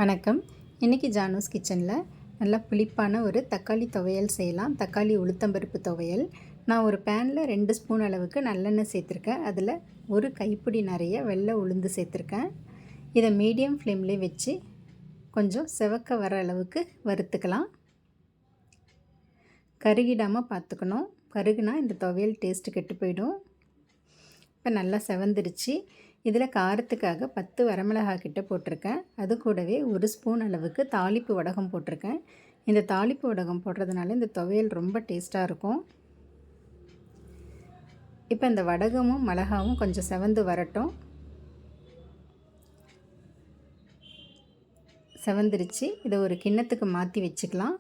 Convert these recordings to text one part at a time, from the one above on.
வணக்கம். இன்றைக்கி ஜானூஸ் கிச்சனில் நல்லா புளிப்பான ஒரு தக்காளி துவையல் செய்யலாம். தக்காளி உளுத்தம்பருப்பு துவையல். நான் ஒரு பேனில் 2 ஸ்பூன் அளவுக்கு நல்லெண்ணெய் சேர்த்துருக்கேன். அதில் ஒரு கைப்பிடி நிறைய வெள்ளை உளுந்து சேர்த்துருக்கேன். இதை மீடியம் ஃப்ளேம்லேயே வச்சு கொஞ்சம் செவக்க வர அளவுக்கு வறுத்துக்கலாம். கருகிடாமல் பார்த்துக்கணும். கருகுனா இந்த துவையல் டேஸ்ட்டு கெட்டு போயிடும். இப்போ நல்லா செவந்துருச்சு. இதில் காரத்துக்காக 10 வரமிளகாய் கிட்ட போட்டிருக்கேன். அது கூடவே 1 ஸ்பூன் அளவுக்கு தாளிப்பு வடகம் போட்டிருக்கேன். இந்த தாளிப்பு வடகம் போடுறதுனால இந்த துவையல் ரொம்ப டேஸ்ட்டாக இருக்கும். இப்போ இந்த வடகமும் மிளகாவும் கொஞ்சம் செவந்து வரட்டும். செவந்துருச்சு. இதை ஒரு கிண்ணத்துக்கு மாற்றி வச்சுக்கலாம்.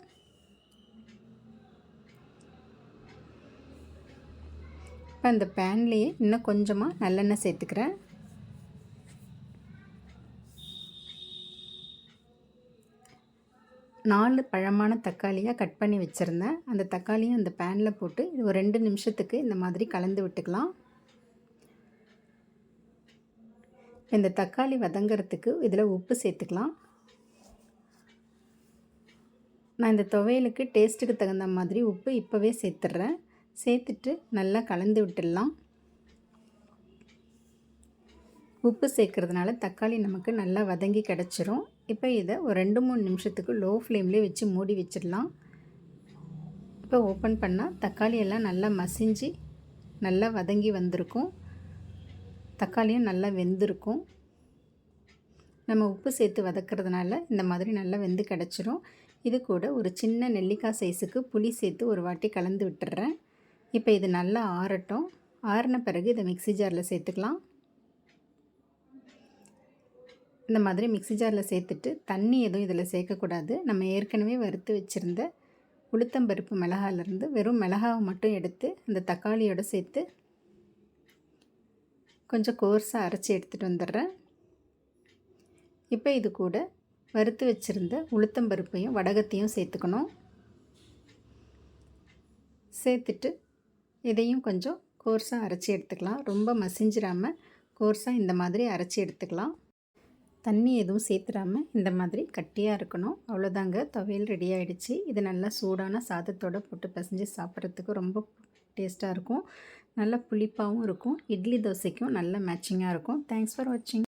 இப்போ அந்த பேன்லேயே இன்னும் கொஞ்சமாக நல்லெண்ணெய் சேர்த்துக்கிறேன். நாலு பழமான தக்காளியாக கட் பண்ணி வச்சுருந்தேன். அந்த தக்காளியை அந்த பேனில் போட்டு இது ஒரு 2 நிமிஷத்துக்கு இந்த மாதிரி கலந்து விட்டுக்கலாம். இந்த தக்காளி வதங்கிறதுக்கு இதில் உப்பு சேர்த்துக்கலாம். நான் இந்த துவையலுக்கு டேஸ்ட்டுக்கு தகுந்த மாதிரி உப்பு இப்போவே சேர்த்துட்றேன். சேர்த்துட்டு நல்லா கலந்து விட்டுடலாம். உப்பு சேர்க்குறதுனால தக்காளி நமக்கு நல்லா வதங்கி கிடச்சிரும். இப்போ இதை ஒரு 2-3 நிமிஷத்துக்கு லோ ஃப்ளேம்லேயே வச்சு மூடி வச்சிடலாம். இப்போ ஓப்பன் பண்ணால் தக்காளி எல்லாம் நல்லா மசிஞ்சு நல்லா வதங்கி வந்திருக்கும். தக்காளியும் நல்லா வெந்திருக்கும். நம்ம உப்பு சேர்த்து வதக்கிறதுனால இந்த மாதிரி நல்லா வெந்து கிடச்சிரும். இது கூட ஒரு சின்ன நெல்லிக்காய் சைஸுக்கு புளி சேர்த்து ஒரு வாட்டி கலந்து விட்டுறேன். இப்போ இது நல்லா ஆறட்டும். ஆறின பிறகு இதை மிக்ஸி ஜாரில் சேர்த்துக்கலாம். இந்த மாதிரி மிக்ஸி ஜாரில் சேர்த்துட்டு தண்ணி எதுவும் இதில் சேர்க்கக்கூடாது. நம்ம ஏற்கனவே வறுத்து வச்சுருந்த உளுத்தம்பருப்பு மிளகாயிலேருந்து வெறும் மிளகாவை மட்டும் எடுத்து அந்த தக்காளியோடு சேர்த்து கொஞ்சம் கோர்ஸாக அரைச்சி எடுத்துகிட்டு வந்துடுறேன். இப்போ இது கூட வறுத்து வச்சுருந்த உளுத்தம்பருப்பையும் வடகத்தையும் சேர்த்துக்கணும். சேர்த்துட்டு இதையும் கொஞ்சம் கோர்ஸாக அரைச்சி எடுத்துக்கலாம். ரொம்ப மசிஞ்சிடாமல் கோர்ஸாக இந்த மாதிரி அரைச்சி எடுத்துக்கலாம். தண்ணி எதுவும் சேர்த்துடாமல் இந்த மாதிரி கட்டியாக இருக்கணும். அவ்வளோதாங்க, துவையல் ரெடி ஆகிடுச்சு. இது நல்லா சூடான சாதத்தோடு போட்டு பிசைஞ்சு சாப்பிட்றதுக்கு ரொம்ப டேஸ்ட்டாக இருக்கும். நல்லா புளிப்பாகவும் இருக்கும். இட்லி தோசைக்கும் நல்ல மேட்சிங்காக இருக்கும். தேங்க்ஸ் ஃபார் வாட்சிங்.